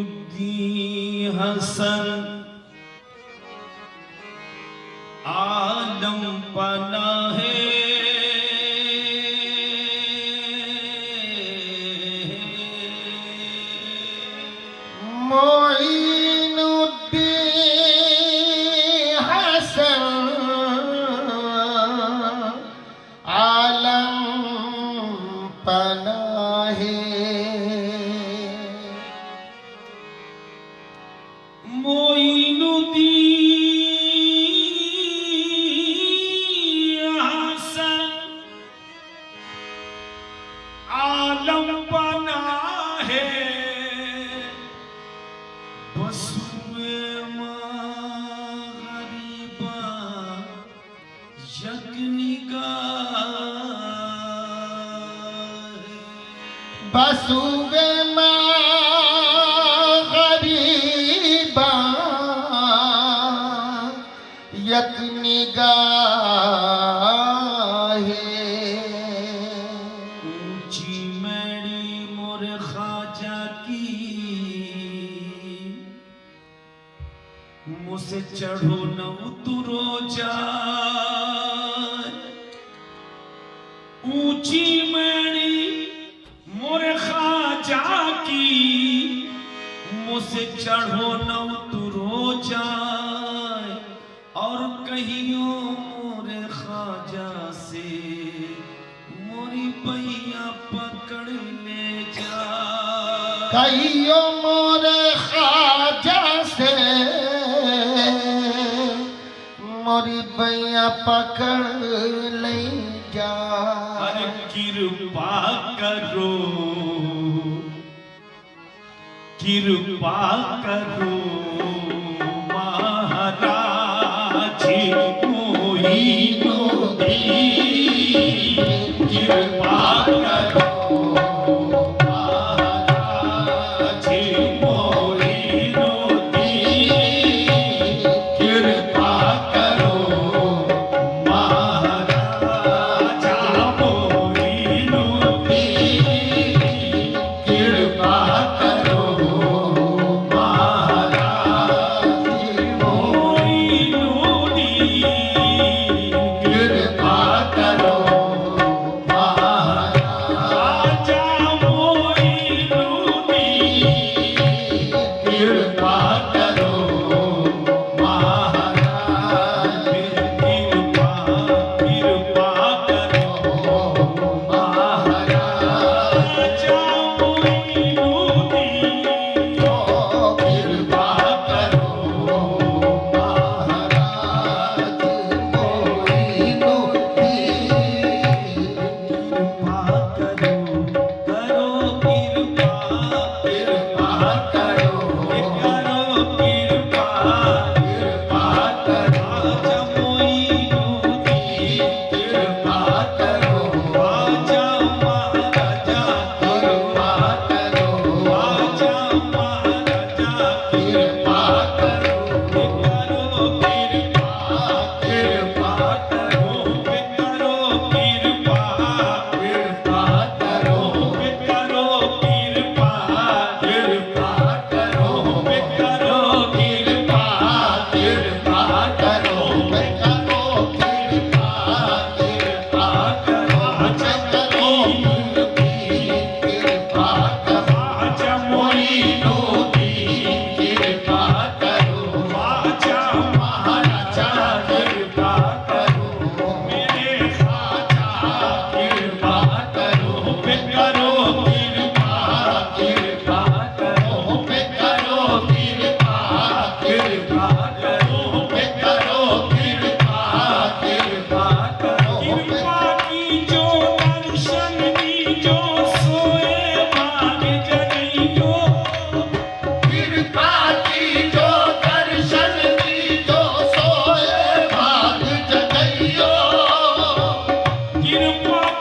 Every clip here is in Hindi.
मोइनुद्दीन हसन आलम पनाहे मोइनुद्दीन हसन आलम पनाहे मोइनुद्दीन हसन आलम पनाहे बसुए गरीबा यक निगाह बसुवे गरीबा यक निगाहे ऊंची मैड़ी मोर ख्वाजा की मुझसे चढ़ो न उतरो जाए ऊंची मैड़ी मोर ख्वाजा की मुझसे चढ़ो न उतरो जाए और कहियो मोरे ख्वाजा से मोरी पैया पकड़ ले जा कहियो मोरे ख्वाजा से मोरी बैया पकड़ ले जा अरे कृपा करो महाराज मोइनुद्दीन कृपा करो महाराज मोइनुद्दीन कृपा करो महाराजा मोइनुद्दीन कृपा करो महाराज मोइनुद्दीन कृपा करो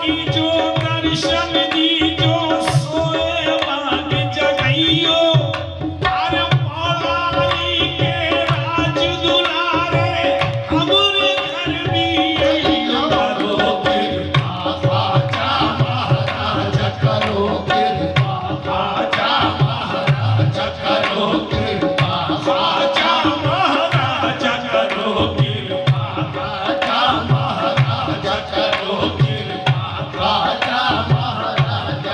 की जो दर्शन दी जो सोए बाग जगइयो अरे मौलाली के राज दुलारे हमरे घर भी अइयो करो कृपा ख्वाजा महाराज करो कृपा ख्वाजा महाराज करो कृपा ख्वाजा महाराज करो कृपा ख्वाजा महाराज करो कृपा ख्वाजा महाराज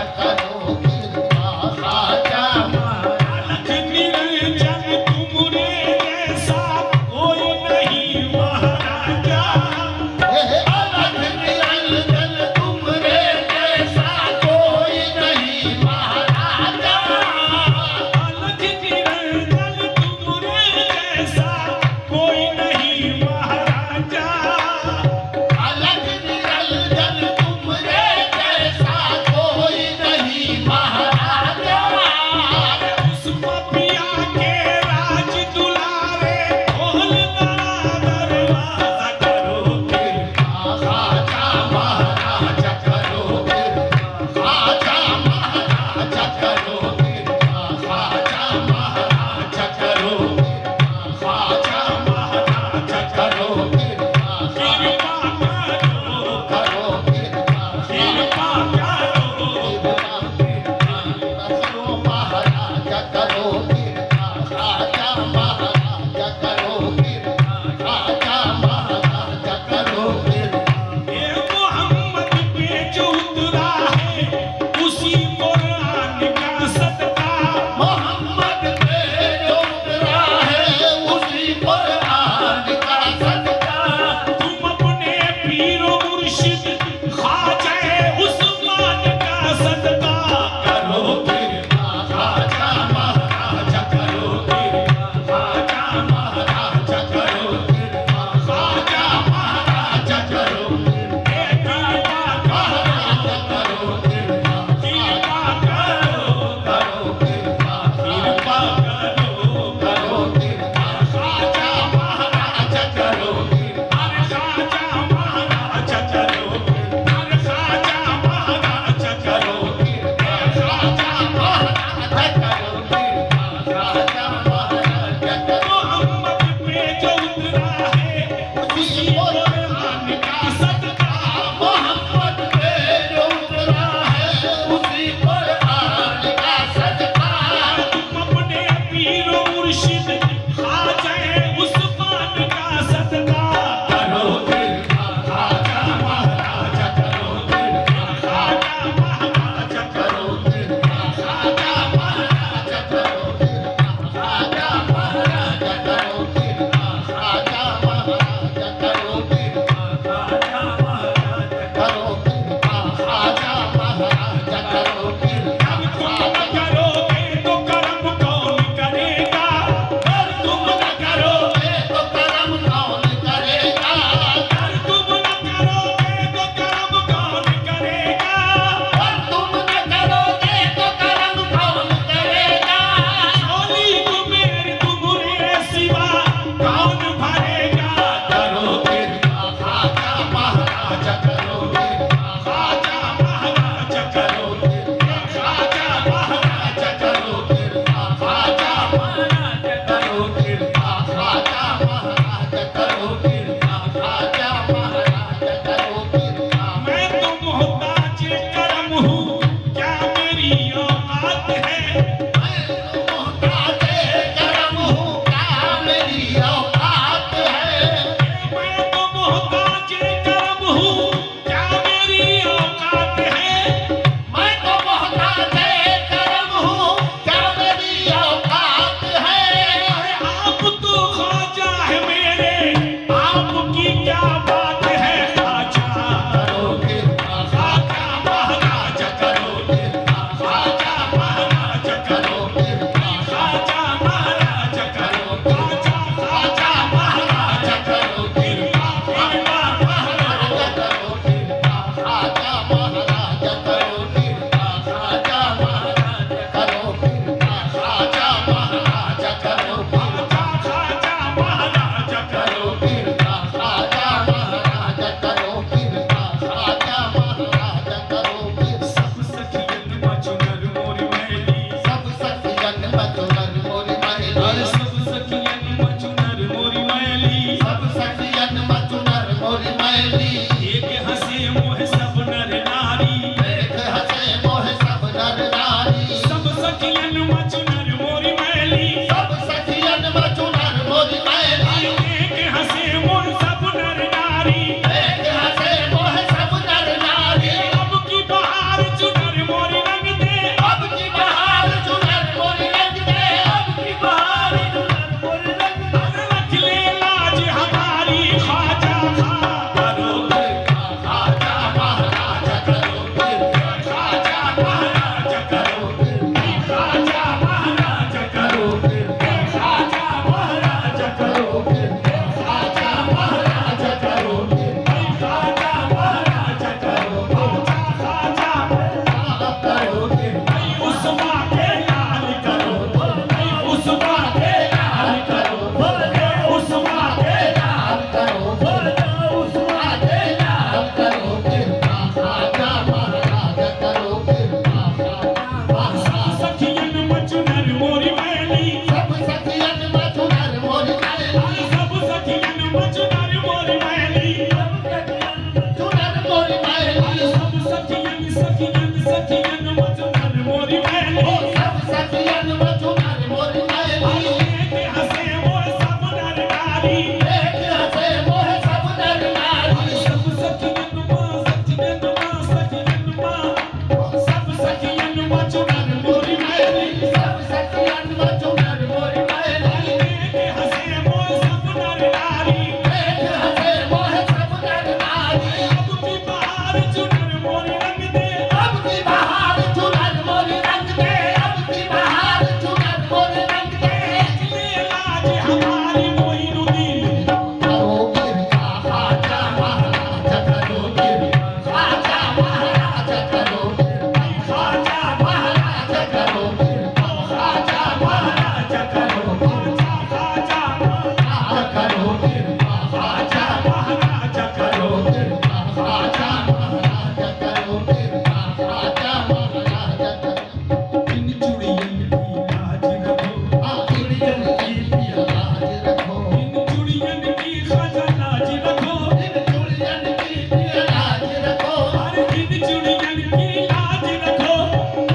चुड़ियन की लाज रखो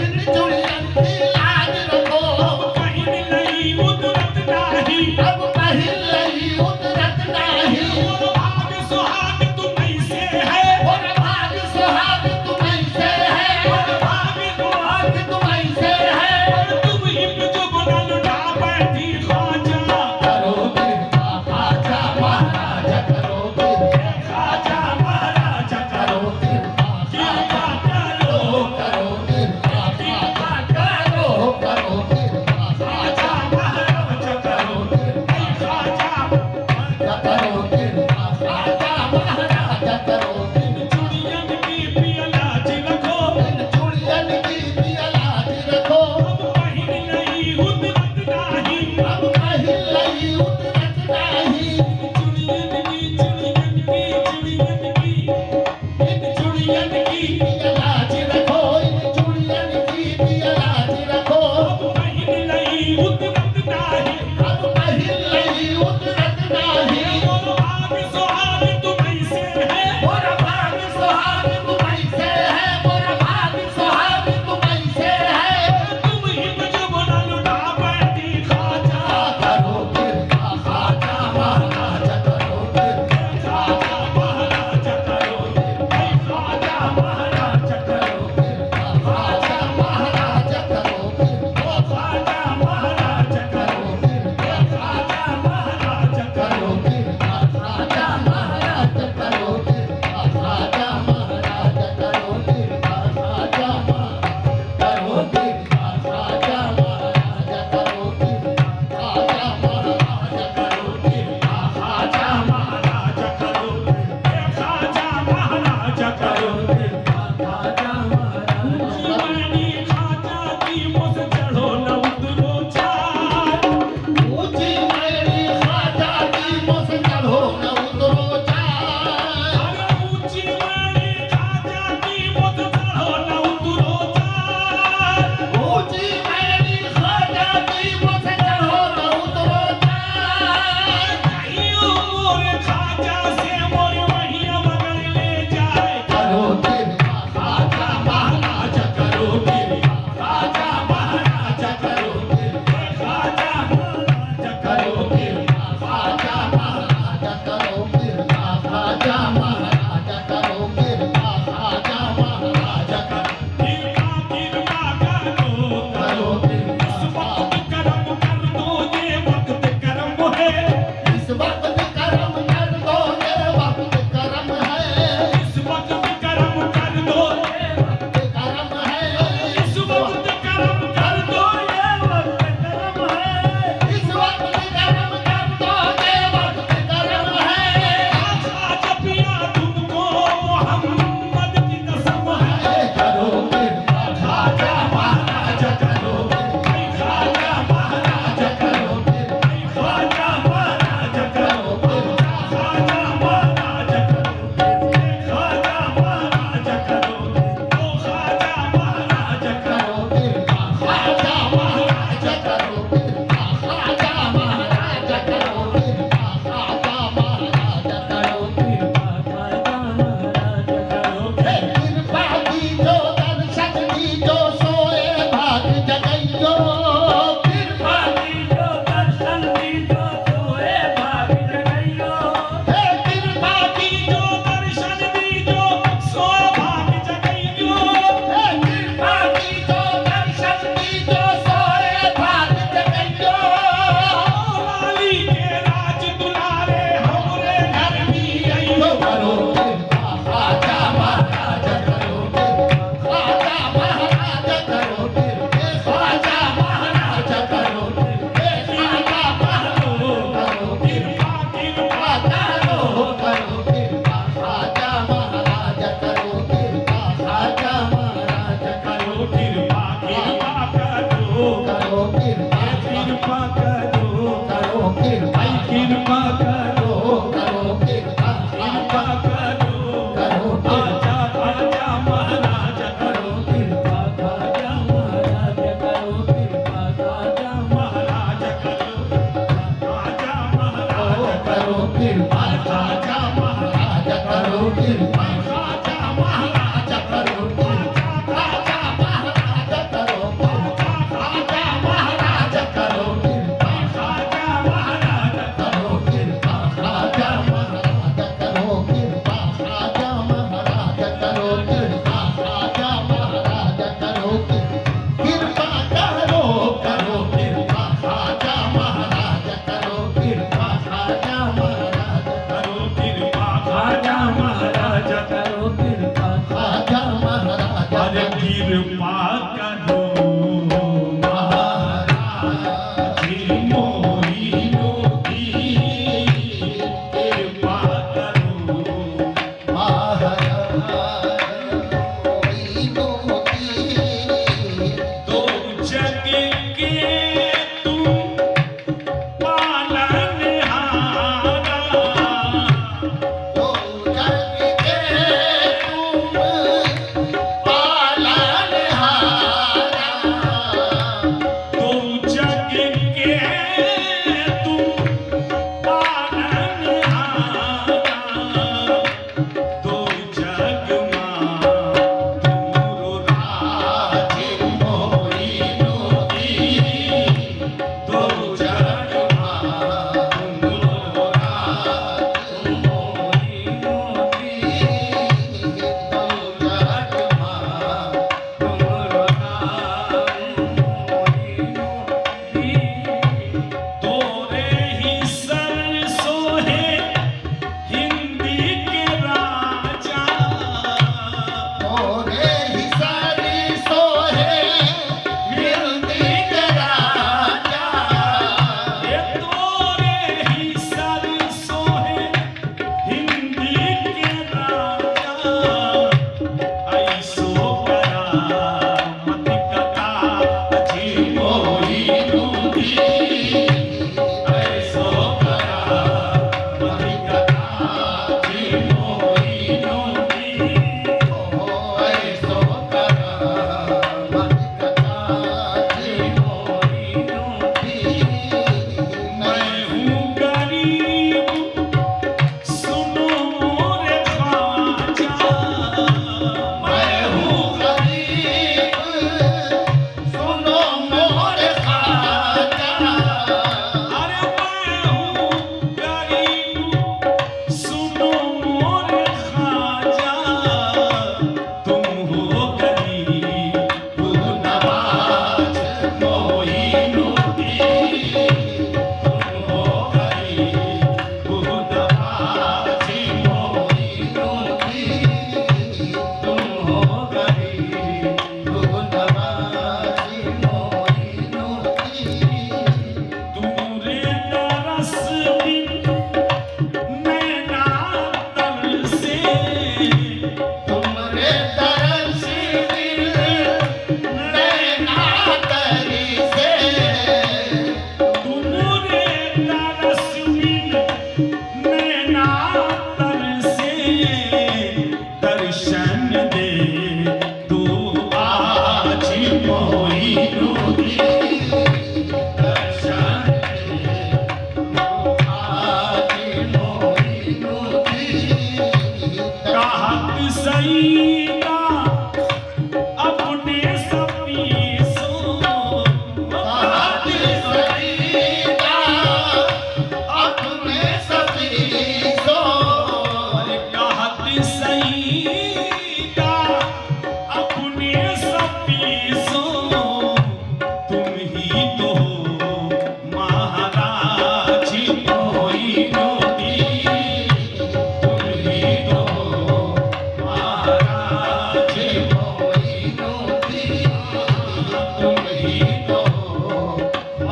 इन चुड़ियन की लाज रखो कहीं नहीं उतरत नाही अब पहले उतरत नहीं मोर भाग सुहाग तुम्हीं से है और भाग सुहाग तुम्हीं से है मोर भाग सुहाग तुम्हीं से है और तुम ही पे जो गुना लुटा बैठी ख्वाजा करो कृपा खाजा महाराज करो कृपा ख्वाजा महाराजा करो कृपा कृपा करो करो कृपा करो करो कृपा ख्वाजा महाराजा करो ख्वाजा करो कृपा खाजा महाराज करो चुड़ियन की पियलाज रखो इन चुड़ियन की भी लाज रखो अब कहीं नहीं उतरत नाही अब पहले उतरत नहीं चुड़ियन की चुड़ियन की लाज रखो इन चुड़ियन की भी लाज रखो अब कहीं नहीं उतरत नाही अब पहले उतरत नहीं मोर भाग सुहाग तुम्हीं से है मोर भाग सुहाग तुम्हीं से है मोर भाग सुहाग तुम्हीं से है तुम ही पे जो गुना लुटा बैठी ख्वाजा करो कृपा खाजा महाराज करो कृपा ख्वाजा महाराजा करो ख्वाजा महाराजा करो खाजा महाराज करो कृपा ख्वाजा महाराजा करो ख्वाजा महाराजा करो कृपा खाजा महाराज करो कृपा खाजा महाराज करो कृपा खाजा करो कृपा खाजा महाराज करो कृपा खाजा महाराज करो कृपा ख्वाजा महाराजा करो ख्वाजा महाराजा करो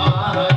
महाराज